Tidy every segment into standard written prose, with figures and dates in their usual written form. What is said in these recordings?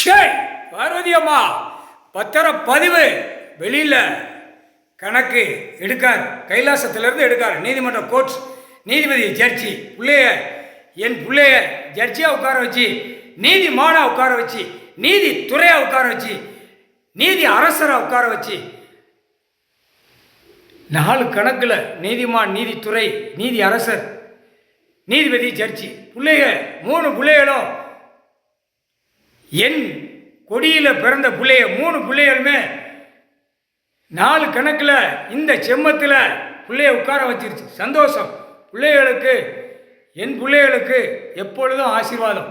ஷேய் பார்வதி அம்மா பத்திரப்பதிவு வெளியில் கணக்கு எடுக்கார், கைலாசத்திலிருந்து எடுக்கார். நீதிமன்ற கோர்ட் நீதிபதி ஜட்ஜி என் பிள்ளைய ஜட்ஜியாக உட்கார வச்சு, நீதிமானாக உட்கார வச்சு, நீதி துறையாக உட்கார வச்சு, நீதி அரசராக உட்கார வச்சு, 4 கணக்கில் நீதிமான், நீதித்துறை, நீதி அரசர், நீதிபதி ஜட்ஜி, 3 பிள்ளைகளும் என் கொடியில் பிறந்த 3 பிள்ளைகளுமே 4 கணக்கில் இந்த செம்மத்தில் பிள்ளைய உட்கார வச்சிருச்சு. சந்தோஷம். என் பிள்ளைகளுக்கு எப்பொழுதும் ஆசீர்வாதம்.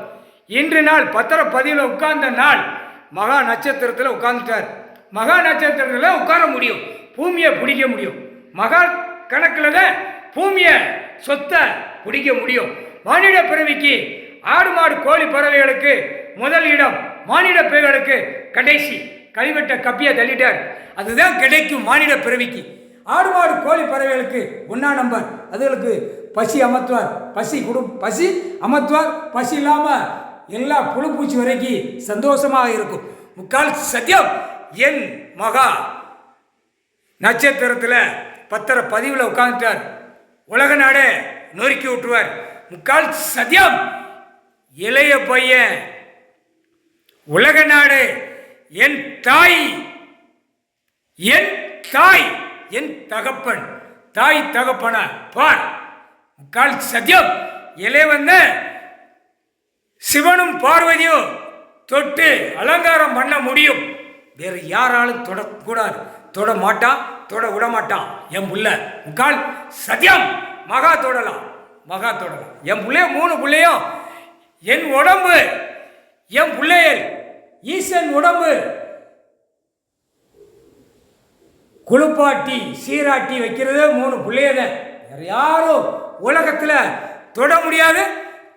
இன்று நாள் பத்திரப்பதிவில் உட்கார்ந்த நாள் மகா நட்சத்திரத்தில் உட்கார்ந்துட்டார். மகா நட்சத்திரத்தில் உட்கார முடியும், பூமியை பிடிக்க முடியும். மகா கணக்கில் தான் பூமியை சொத்தை பிடிக்க முடியும். மானிட பிறவிக்கு ஆடு மாடு கோழி பறவைகளுக்கு முதல் இடம், மானிட பிறவிகளுக்கு கடைசி. கழிவெட்ட கப்பியை தள்ளிட்டார். அதுதான் கிடைக்கும் மானிட பிறவிக்கு. ஆடு மாடு கோழி பறவைகளுக்கு 1ஆம் நம்பர். அதுகளுக்கு பசி அமர்த்துவார், பசி அமர்த்துவார். பசி இல்லாமல் எல்லா புழு பூச்சி வரைக்கும் சந்தோஷமாக இருக்கும். முக்கால் சத்தியம். என் மகா நட்சத்திரத்தில் பத்திரப்பதிவில் உட்காந்துட்டார். உலக நாடே நொறுக்கி விட்டுருவார். முக்கால் சத்தியம். இளைய பையன் உலக நாடு, என் தாய், என் தகப்பன், தாய் தகப்பன பார். முக்கால் சத்தியம். இளையவந்த சிவனும் பார்வதியும் தொட்டு அலங்காரம் பண்ண முடியும். வேறு யாராலும் தொடக்கூடாது. தொட மாட்டான், தொட விட மாட்டான் என் புள்ள. முக்கால் சத்தியம். மகா தொடலாம். என் பிள்ளைய 3 பிள்ளையும் என் உடம்பு, என் பிள்ளைகள் ஈசன் உடம்பு குளிப்பாட்டி சீராட்டி வைக்கிறது 3 பிள்ளையத. வேற யாரும் உலகத்தில் தொட முடியாது,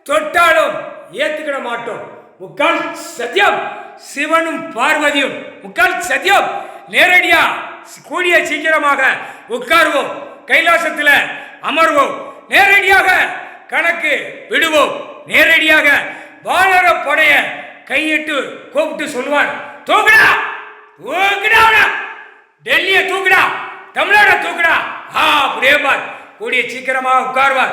தொட்டாலும் ஏத்துக்கிட மாட்டோம். முக்கால் சத்தியம். சிவனும் பார்வதியும் முக்கால் சத்தியம். நேரடியா கூடிய சீக்கிரமாக உட்கார்வோம், கைலாசத்தில் அமர்வோம், நேரடியாக கணக்கு விடுவோம். நேரடியாக வானர படைய கையிட்டு கூப்பிட்டு சொல்வார், தூக்குடா, டெல்லியை தூக்குடா, தமிழ்நாடை தூக்குடா. அப்படியே பார், கூடிய சீக்கிரமாக உட்கார்வார்.